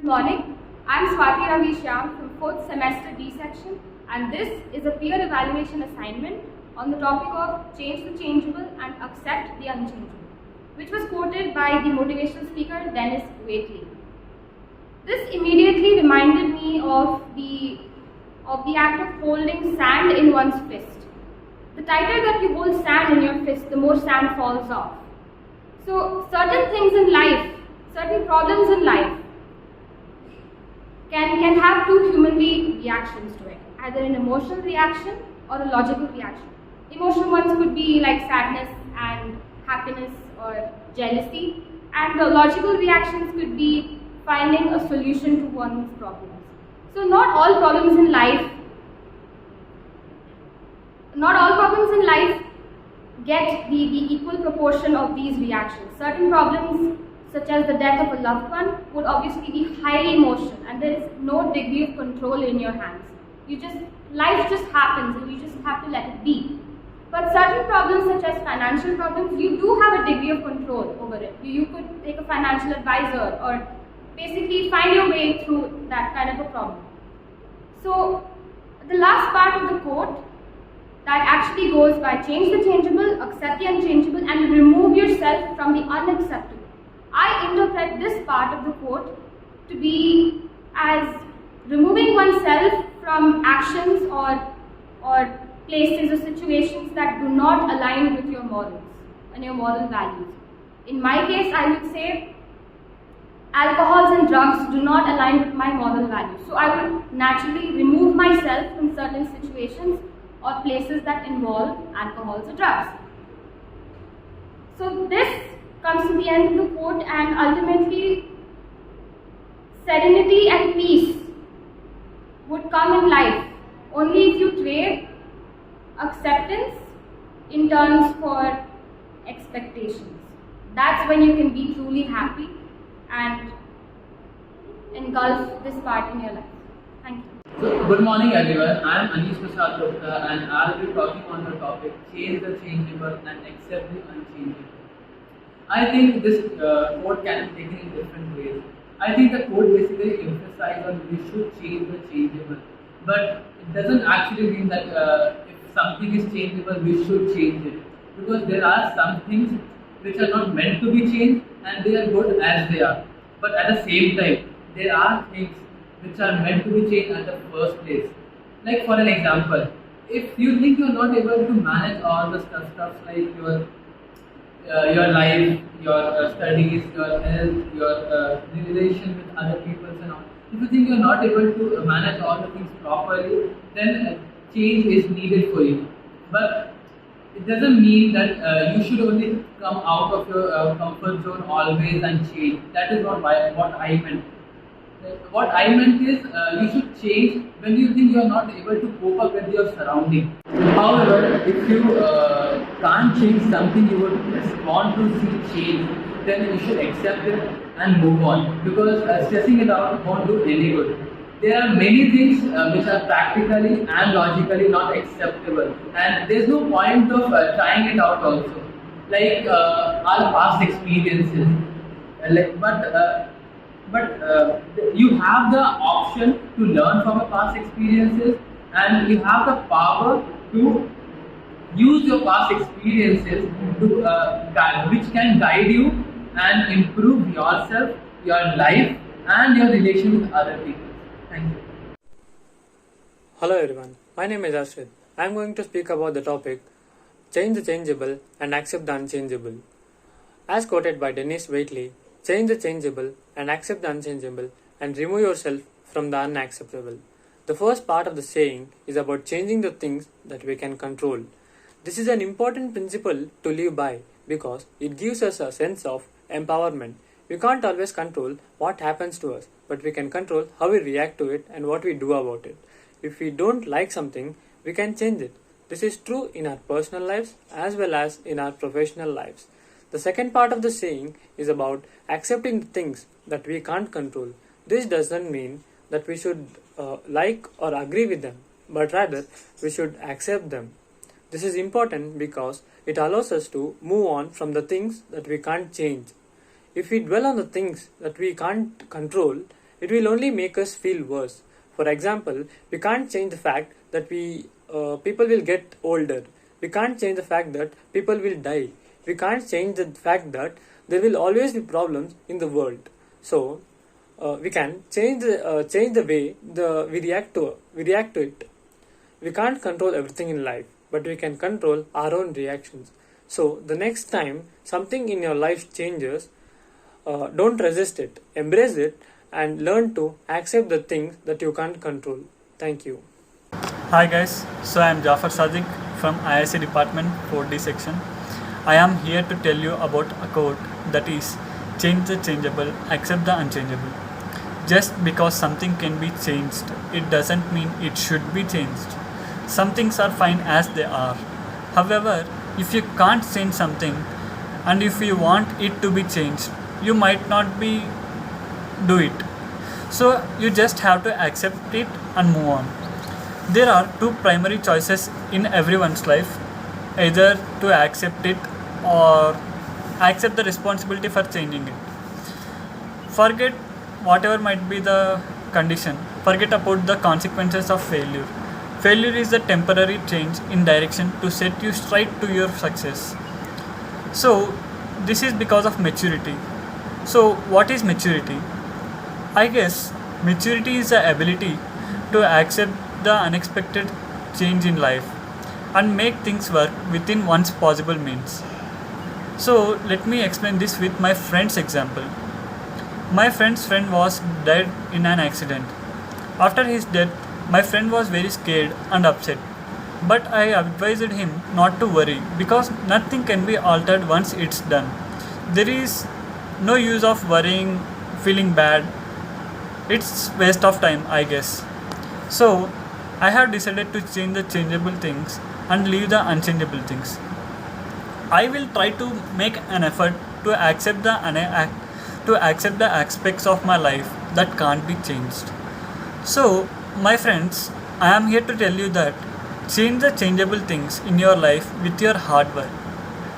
Good morning. I'm Swati Ravi Shyam from 4th semester D section, and this is a peer evaluation assignment on the topic of change the changeable and accept the unchangeable, which was quoted by the motivational speaker Dennis Waitley. This immediately reminded me of the act of holding sand in one's fist. The tighter that you hold sand in your fist, the more sand falls off. So certain things in life, certain problems in life can have two human reactions to it, either an emotional reaction or a logical reaction. Emotional ones could be like sadness and happiness or jealousy, and the logical reactions could be finding a solution to one's problems. So not all problems in life get the equal proportion of these reactions. Certain problems, such as the death of a loved one, would obviously be highly emotional, and there is no degree of control in your hands. Life just happens, and you just have to let it be. But certain problems, such as financial problems, you do have a degree of control over it. You could take a financial advisor, or basically find your way through that kind of a problem. So the last part of the quote that actually goes by change the changeable, accept the unchangeable, and remove yourself from the unacceptable. I interpret this part of the quote to be as removing oneself from actions or places or situations that do not align with your morals and your moral values. In my case, I would say alcohols and drugs do not align with my moral values. So I would naturally remove myself from certain situations or places that involve alcohols or drugs. So this comes to the end of the quote, and ultimately serenity and peace would come in life only if you trade acceptance in terms for expectations. That's when you can be truly happy and engulf this part in your life. Thank you. So, good morning everyone. I am Anish Prasad Gupta and I will be talking on the topic change the changeable and accept the unchangeable. I think this quote can be taken in different ways. I think the quote basically emphasizes on we should change the changeable, but it doesn't actually mean that if something is changeable, we should change it, because there are some things which are not meant to be changed and they are good as they are. But at the same time, there are things which are meant to be changed at the first place. Like for an example, if you think you are not able to manage all the stuff like your life, your studies, your health, your relation with other people and all. If you think you are not able to manage all the things properly, then change is needed for you. But it doesn't mean that you should only come out of your comfort zone always and change. That is not what I meant. What I meant is you should change when you think you are not able to cope up with your surrounding. However, if you can't change something you would want to see change, then you should accept it and move on, because stressing it out won't do any good. There are many things which are practically and logically not acceptable, and there's no point of trying it out also. Like our past experiences, but you have the option to learn from your past experiences, and you have the power to use your past experiences to which can guide you and improve yourself, your life, and your relation with other people. Thank you. Hello everyone, my name is Ashrid. I am going to speak about the topic change the changeable and accept the unchangeable. As quoted by Dennis Waitley, change the changeable and accept the unchangeable and remove yourself from the unacceptable. The first part of the saying is about changing the things that we can control. This is an important principle to live by because it gives us a sense of empowerment. We can't always control what happens to us, but we can control how we react to it and what we do about it. If we don't like something, we can change it. This is true in our personal lives as well as in our professional lives. The second part of the saying is about accepting the things that we can't control. This doesn't mean that we should like or agree with them, but rather we should accept them. This is important because it allows us to move on from the things that we can't change. If we dwell on the things that we can't control, it will only make us feel worse. For example, we can't change the fact that people will get older. We can't change the fact that people will die. We can't change the fact that there will always be problems in the world. So we can change the way we react to it. We can't control everything in life, but we can control our own reactions. So the next time something in your life changes, don't resist it, embrace it, and learn to accept the things that you can't control. Thank you. Hi guys, so I am Jafar Sadiq from IIC Department 4D section. I am here to tell you about a quote that is, change the changeable, accept the unchangeable. Just because something can be changed, it doesn't mean it should be changed. Some things are fine as they are. However, if you can't change something and if you want it to be changed, you might not do it. So you just have to accept it and move on. There are two primary choices in everyone's life, either to accept it or accept the responsibility for changing it. Forget whatever might be the condition, forget about the consequences of failure. Failure is a temporary change in direction to set you straight to your success. So this is because of maturity. So what is maturity? I guess maturity is the ability to accept the unexpected change in life and make things work within one's possible means. So let me explain this with my friend's example. My friend's friend was died in an accident. After his death, my friend was very scared and upset. But I advised him not to worry because nothing can be altered once it's done. There is no use of worrying, feeling bad. It's waste of time, I guess. So I have decided to change the changeable things and leave the unchangeable things. I will try to make an effort to accept the aspects of my life that can't be changed. So, my friends, I am here to tell you that change the changeable things in your life with your hard work.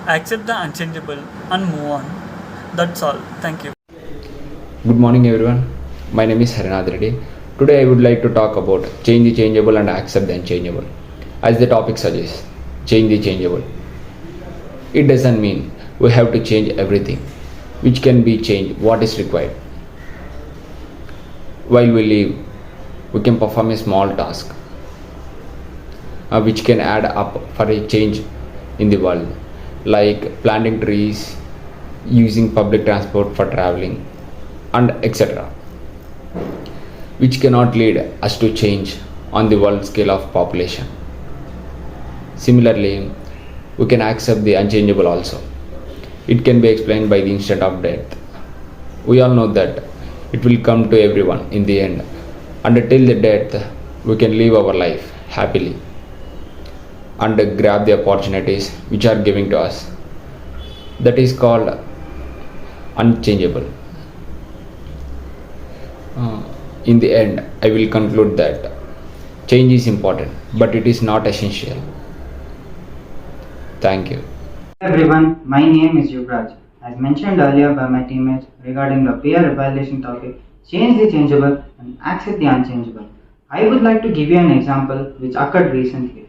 Accept the unchangeable and move on. That's all. Thank you. Good morning everyone. My name is Harinath Reddy. Today I would like to talk about change the changeable and accept the unchangeable. As the topic suggests, change the changeable. It doesn't mean we have to change everything, which can be changed what is required. While we live, we can perform a small task which can add up for a change in the world, like planting trees, using public transport for traveling, and etc., which cannot lead us to change on the world scale of population. Similarly, we can accept the unchangeable also. It can be explained by the instant of death. We all know that it will come to everyone in the end, and till the death we can live our life happily and grab the opportunities which are given to us. That is called unchangeable. In the end, I will conclude that change is important, but it is not essential. Thank you. Hi everyone, my name is Yuvraj. As mentioned earlier by my teammates regarding the peer evaluation topic, change the changeable and accept the unchangeable. I would like to give you an example which occurred recently.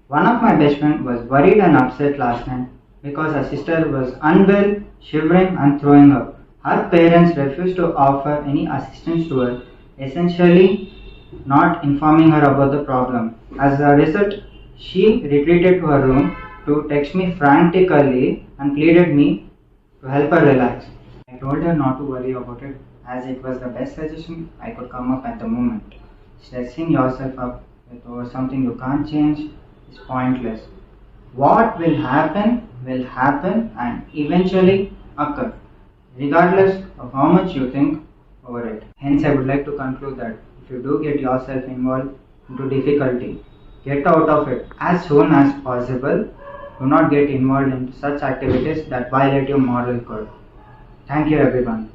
One of my best friends was worried and upset last night because her sister was unwell, shivering and throwing up. Her parents refused to offer any assistance to her, essentially not informing her about the problem. As a result, she retreated to her room to text me frantically and pleaded me to help her relax. I told her not to worry about it as it was the best suggestion I could come up at the moment. Stressing yourself up over something you can't change is pointless. What will happen and eventually occur, regardless of how much you think over it. Hence, I would like to conclude that if you do get yourself involved into difficulty, get out of it as soon as possible. Do not get involved in such activities that violate your moral code. Thank you everyone.